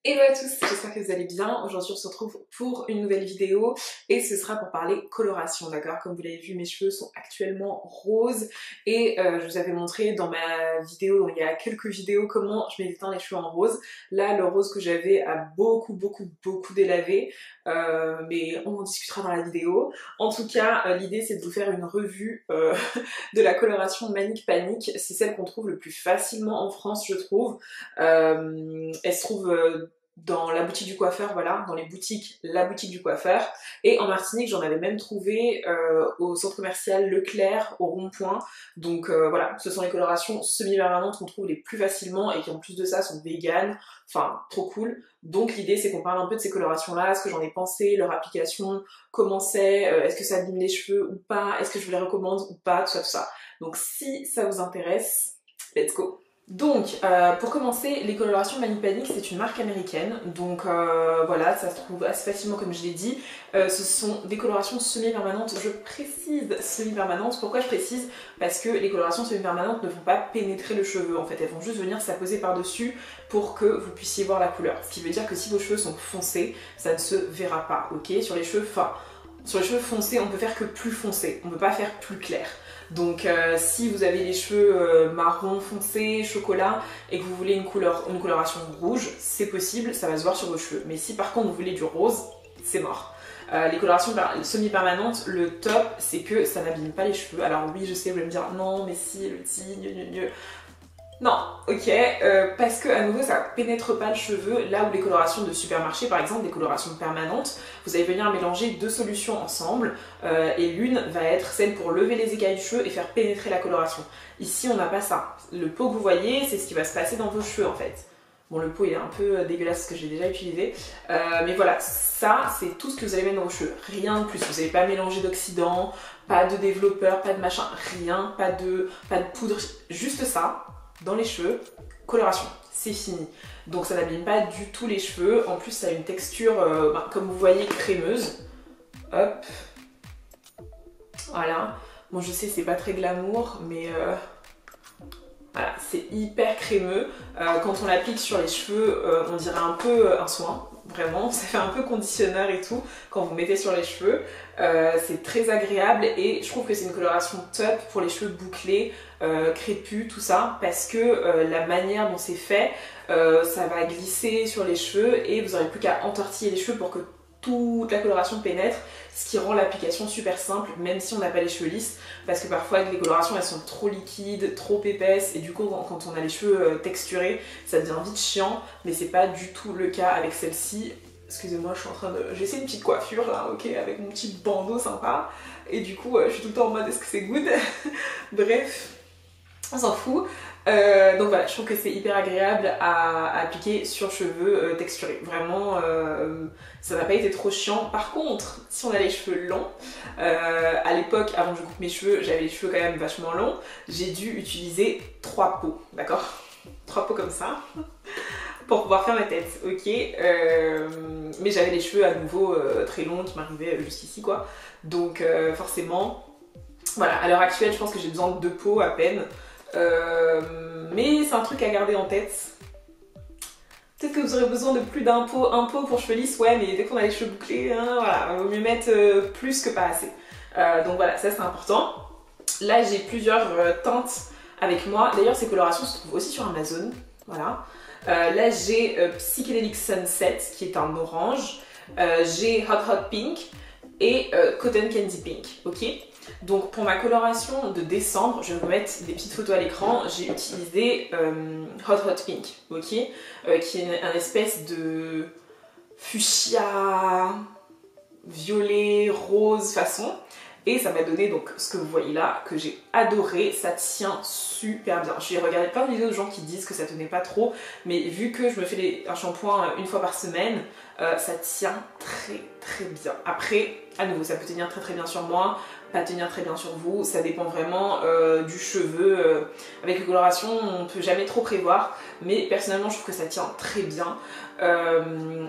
Hello à tous, j'espère que vous allez bien. Aujourd'hui on se retrouve pour une nouvelle vidéo et ce sera pour parler coloration, d'accord? Comme vous l'avez vu, mes cheveux sont actuellement roses et je vous avais montré dans ma vidéo, il y a quelques vidéos, comment je m'étais teint les cheveux en rose. Là, le rose que j'avais a beaucoup délavé, mais on en discutera dans la vidéo. En tout cas, l'idée c'est de vous faire une revue de la coloration Manic Panic. C'est celle qu'on trouve le plus facilement en France, je trouve. Elle se trouve dans la boutique du coiffeur, voilà, dans les boutiques, la boutique du coiffeur. Et en Martinique, j'en avais même trouvé au centre commercial Leclerc, au Rond-Point. Donc voilà, ce sont les colorations semi-permanentes qu'on trouve les plus facilement et qui en plus de ça sont véganes. Enfin, trop cool. Donc l'idée c'est qu'on parle un peu de ces colorations-là, ce que j'en ai pensé, leur application, comment c'est, est-ce que ça abîme les cheveux ou pas, est-ce que je vous les recommande ou pas, tout ça. Donc si ça vous intéresse, let's go. Donc, pour commencer, les colorations Manic Panic, c'est une marque américaine, donc voilà, ça se trouve assez facilement comme je l'ai dit. Ce sont des colorations semi-permanentes, je précise semi-permanentes. Pourquoi je précise? Parce que les colorations semi-permanentes ne vont pas pénétrer le cheveu en fait, elles vont juste venir s'apposer par-dessus pour que vous puissiez voir la couleur. Ce qui veut dire que si vos cheveux sont foncés, ça ne se verra pas, ok? Sur les cheveux fins. Sur les cheveux foncés, on peut faire que plus foncé, on peut pas faire plus clair. Donc si vous avez les cheveux marron foncé, chocolat, et que vous voulez une coloration rouge, c'est possible, ça va se voir sur vos cheveux. Mais si par contre vous voulez du rose, c'est mort. Les colorations semi-permanentes, le top, c'est que ça n'abîme pas les cheveux. Alors oui, je sais, vous allez me dire, non, mais si, le petit, gneu. Non, ok, parce que à nouveau ça pénètre pas le cheveu, là où les colorations de supermarché par exemple, des colorations permanentes, vous allez venir mélanger deux solutions ensemble et l'une va être celle pour lever les écailles du cheveu et faire pénétrer la coloration. Ici on n'a pas ça. Le pot que vous voyez, c'est ce qui va se passer dans vos cheveux en fait. Bon, le pot il est un peu dégueulasse parce que j'ai déjà utilisé, mais voilà, ça c'est tout ce que vous allez mettre dans vos cheveux, rien de plus. Vous n'allez pas mélanger d'oxydants, pas de développeur, pas de machin, rien, pas de poudre, juste ça. Dans les cheveux, coloration, c'est fini. Donc ça n'abîme pas du tout les cheveux. En plus, ça a une texture, comme vous voyez, crémeuse. Hop. Voilà. Bon, je sais, c'est pas très glamour, mais voilà, c'est hyper crémeux. Quand on l'applique sur les cheveux, on dirait un peu un soin. Vraiment, ça fait un peu conditionneur et tout quand vous mettez sur les cheveux. C'est très agréable et je trouve que c'est une coloration top pour les cheveux bouclés, crépus, tout ça, parce que la manière dont c'est fait, ça va glisser sur les cheveux et vous n'aurez plus qu'à entortiller les cheveux pour que toute la coloration pénètre, ce qui rend l'application super simple, même si on n'a pas les cheveux lisses, parce que parfois les colorations elles sont trop liquides, trop épaisses, et du coup quand on a les cheveux texturés, ça devient vite chiant, mais c'est pas du tout le cas avec celle-ci. Excusez-moi, je suis en train de... J'essaie une petite coiffure là, ok, avec mon petit bandeau sympa, et du coup je suis tout le temps en mode est-ce que c'est good. Bref, on s'en fout. Donc voilà, je trouve que c'est hyper agréable à appliquer sur cheveux texturés. Vraiment, ça n'a pas été trop chiant. Par contre, si on a les cheveux longs, à l'époque, avant que je coupe mes cheveux, j'avais les cheveux quand même vachement longs. J'ai dû utiliser 3 pots, d'accord? 3 pots comme ça, pour pouvoir faire ma tête, ok? Mais j'avais les cheveux à nouveau très longs qui m'arrivaient jusqu'ici, quoi. Donc forcément, voilà, à l'heure actuelle, je pense que j'ai besoin de 2 pots à peine. Mais c'est un truc à garder en tête. Peut-être que vous aurez besoin de plus d'un pot, un pot pour cheveux lisses, ouais, mais dès qu'on a les cheveux bouclés, hein, voilà, il vaut mieux mettre plus que pas assez. Donc voilà, ça c'est important. Là j'ai plusieurs teintes avec moi. D'ailleurs ces colorations se trouvent aussi sur Amazon. Voilà. Là j'ai Psychedelic Sunset qui est un orange. J'ai Hot Pink et Cotton Candy Pink, ok? Donc pour ma coloration de décembre, je vais vous mettre des petites photos à l'écran, j'ai utilisé Hot Pink, ok? Qui est un espèce de fuchsia, violet, rose façon. Et ça m'a donné donc ce que vous voyez là, que j'ai adoré, ça tient super bien. J'ai regardé plein de vidéos de gens qui disent que ça tenait pas trop, mais vu que je me fais un shampoing une fois par semaine, ça tient très bien. Après, à nouveau, ça peut tenir très bien sur moi, pas tenir très bien sur vous, ça dépend vraiment du cheveu. Avec les colorations, on peut jamais trop prévoir, mais personnellement je trouve que ça tient très bien.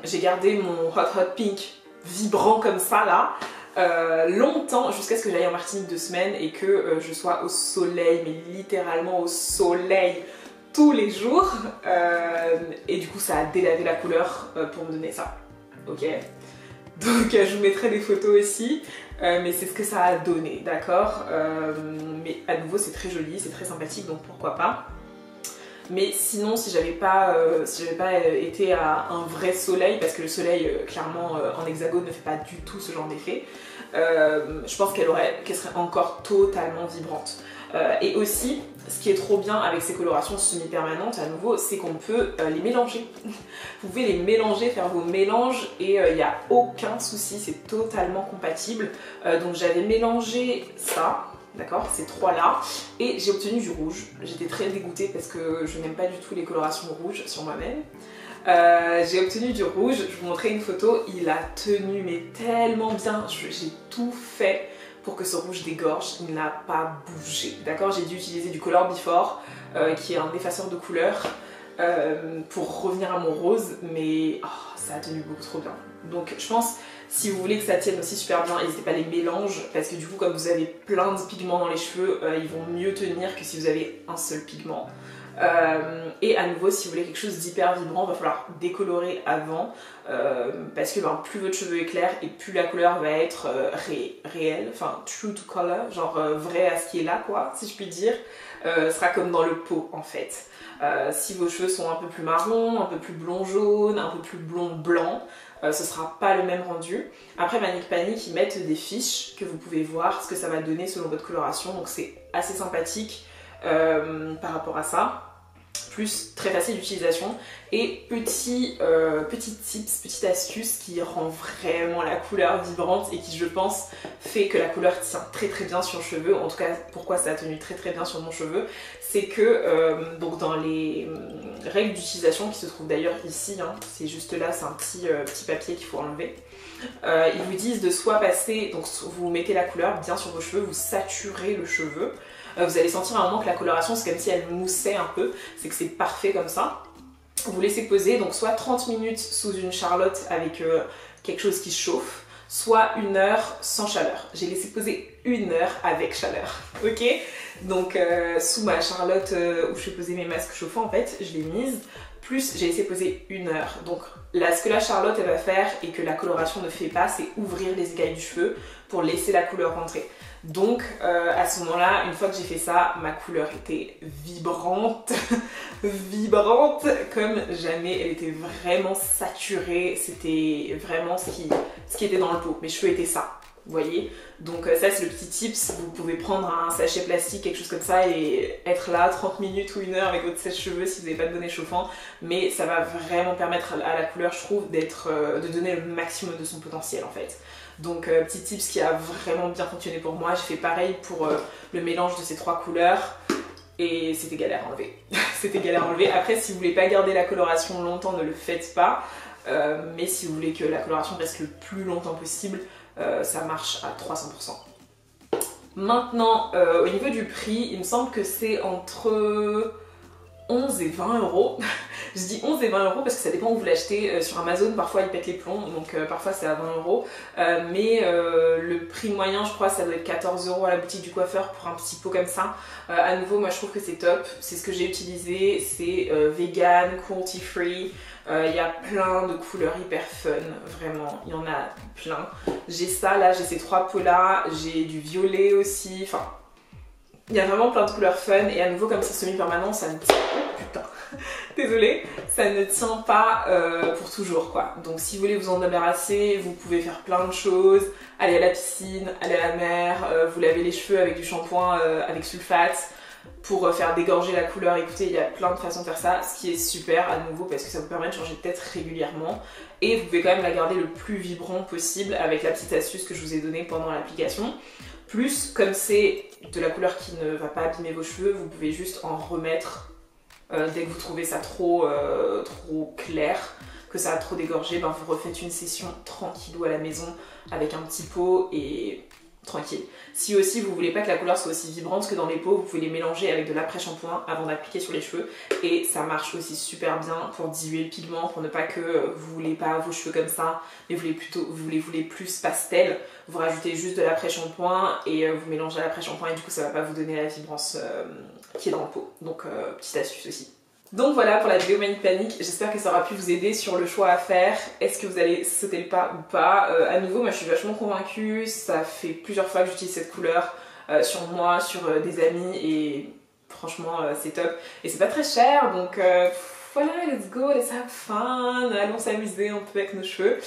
J'ai gardé mon Hot Pink vibrant comme ça là, longtemps, jusqu'à ce que j'aille en Martinique 2 semaines et que je sois au soleil, mais littéralement au soleil tous les jours et du coup ça a délavé la couleur pour me donner ça, ok. Donc je vous mettrai des photos aussi, mais c'est ce que ça a donné, d'accord. Mais à nouveau c'est très joli, c'est très sympathique, donc pourquoi pas. Mais sinon si j'avais pas été à un vrai soleil, parce que le soleil clairement en hexagone ne fait pas du tout ce genre d'effet, je pense qu'elle serait encore totalement vibrante. Et aussi, ce qui est trop bien avec ces colorations semi-permanentes à nouveau, c'est qu'on peut les mélanger. Vous pouvez les mélanger, faire vos mélanges et il n'y a aucun souci, c'est totalement compatible. Donc j'avais mélangé ça, d'accord, ces trois là, et j'ai obtenu du rouge. J'étais très dégoûtée parce que je n'aime pas du tout les colorations rouges sur moi-même. J'ai obtenu du rouge, je vous montrerai une photo, il a tenu mais tellement bien, j'ai tout fait pour que ce rouge dégorge, il n'a pas bougé, d'accord. J'ai dû utiliser du Color Before, qui est un effaceur de couleur, pour revenir à mon rose, mais oh, ça a tenu beaucoup trop bien. Donc je pense, si vous voulez que ça tienne aussi super bien, n'hésitez pas à les mélanger, parce que du coup comme vous avez plein de pigments dans les cheveux, ils vont mieux tenir que si vous avez un seul pigment. Et à nouveau, si vous voulez quelque chose d'hyper vibrant, il va falloir décolorer avant, parce que plus votre cheveu est clair et plus la couleur va être réelle, enfin true to color, genre vrai à ce qui est là quoi, si je puis dire. Sera comme dans le pot en fait. Si vos cheveux sont un peu plus marron, un peu plus blond jaune, un peu plus blond blanc, ce sera pas le même rendu. Après Manic Panic, ils mettent des fiches que vous pouvez voir ce que ça va donner selon votre coloration, donc c'est assez sympathique par rapport à ça. Plus très facile d'utilisation, et petit tips, petite astuce qui rend vraiment la couleur vibrante et qui je pense fait que la couleur tient très très bien sur le cheveu, en tout cas pourquoi ça a tenu très très bien sur mon cheveu, c'est que donc dans les règles d'utilisation qui se trouvent d'ailleurs ici, hein, c'est juste là, c'est un petit papier qu'il faut enlever. Ils vous disent de soit passer, donc vous mettez la couleur bien sur vos cheveux, vous saturez le cheveu. Vous allez sentir à un moment que la coloration c'est comme si elle moussait un peu, c'est que c'est parfait comme ça. Vous laissez poser, donc soit 30 minutes sous une charlotte avec quelque chose qui chauffe, soit 1 heure sans chaleur. J'ai laissé poser 1 heure avec chaleur, ok. Donc sous ma charlotte où je fais poser mes masques chauffants en fait, je l'ai mise, plus j'ai laissé poser 1 heure. Donc là, ce que la charlotte elle va faire et que la coloration ne fait pas, c'est ouvrir les écailles du cheveu pour laisser la couleur rentrer. Donc à ce moment-là, une fois que j'ai fait ça, ma couleur était vibrante, vibrante comme jamais. Elle était vraiment saturée, c'était vraiment ce qui était dans le pot. Mes cheveux étaient ça, vous voyez. Donc ça c'est le petit tips, vous pouvez prendre un sachet plastique, quelque chose comme ça et être là 30 minutes ou 1 heure avec votre sèche-cheveux si vous n'avez pas de bonnet chauffant. Mais ça va vraiment permettre à la couleur, je trouve, de donner le maximum de son potentiel en fait. Donc petit tips qui a vraiment bien fonctionné pour moi. J'ai fait pareil pour le mélange de ces 3 couleurs et c'était galère à enlever. C'était galère à enlever. Après si vous voulez pas garder la coloration longtemps, ne le faites pas. Mais si vous voulez que la coloration reste le plus longtemps possible, ça marche à 300%. Maintenant au niveau du prix, il me semble que c'est entre 11 et 20 euros. Je dis 11 et 20 euros parce que ça dépend où vous l'achetez. Sur Amazon, parfois ils pètent les plombs, donc parfois c'est à 20 euros. Mais le prix moyen, je crois, ça doit être 14 euros à la boutique du coiffeur pour un petit pot comme ça. À nouveau, moi je trouve que c'est top. C'est ce que j'ai utilisé. C'est vegan, cruelty free. Il y a plein de couleurs hyper fun, vraiment. Il y en a plein. J'ai ça là, j'ai ces 3 pots là. J'ai du violet aussi. Enfin, il y a vraiment plein de couleurs fun. Et à nouveau, comme c'est semi-permanent, ça ne tient... Oh, putain. Désolée, ça ne tient pas pour toujours quoi. Donc si vous voulez vous en débarrasser, vous pouvez faire plein de choses, aller à la piscine, aller à la mer, vous lavez les cheveux avec du shampoing avec sulfate pour faire dégorger la couleur. Écoutez, il y a plein de façons de faire ça, ce qui est super à nouveau parce que ça vous permet de changer de tête régulièrement et vous pouvez quand même la garder le plus vibrant possible avec la petite astuce que je vous ai donnée pendant l'application. Plus, comme c'est de la couleur qui ne va pas abîmer vos cheveux, vous pouvez juste en remettre dès que vous trouvez ça trop clair, que ça a trop dégorgé, ben vous refaites une session tranquillou à la maison avec un petit pot et tranquille. Si aussi vous voulez pas que la couleur soit aussi vibrante que dans les pots, vous pouvez les mélanger avec de l'après-shampoing avant d'appliquer sur les cheveux et ça marche aussi super bien pour diluer le pigment, pour ne pas que vous voulez pas vos cheveux comme ça, mais vous les voulez plus pastel. Vous rajoutez juste de l'après-shampoing et vous mélangez l'après-shampoing et du coup ça va pas vous donner la vibrance qui est dans le pot. Donc petite astuce aussi. Donc voilà pour la vidéo Manic Panic, j'espère que ça aura pu vous aider sur le choix à faire. Est-ce que vous allez sauter le pas ou pas? À nouveau, moi je suis vachement convaincue, ça fait plusieurs fois que j'utilise cette couleur sur moi, sur des amis et franchement c'est top. Et c'est pas très cher donc voilà, let's go, let's have fun, allons s'amuser un peu avec nos cheveux.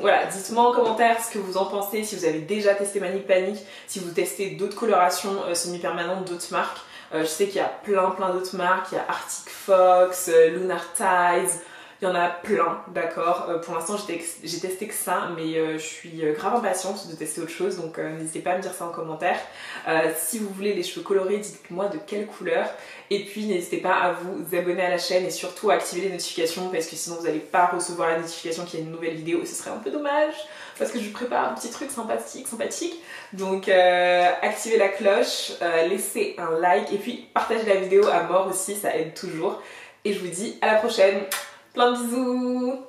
Voilà, dites-moi en commentaire ce que vous en pensez, si vous avez déjà testé Manic Panic, si vous testez d'autres colorations semi-permanentes d'autres marques. Je sais qu'il y a plein d'autres marques, il y a Arctic Fox, Lunar Tides, il y en a plein, d'accord. Pour l'instant j'ai testé que ça, mais je suis grave impatiente de tester autre chose, donc n'hésitez pas à me dire ça en commentaire. Si vous voulez les cheveux colorés, dites-moi de quelle couleur. Et puis n'hésitez pas à vous abonner à la chaîne et surtout à activer les notifications parce que sinon vous n'allez pas recevoir la notification qu'il y a une nouvelle vidéo et ce serait un peu dommage parce que je vous prépare un petit truc sympathique. Donc activez la cloche, laissez un like et puis partagez la vidéo à mort aussi, ça aide toujours. Et je vous dis à la prochaine. Plein de bisous!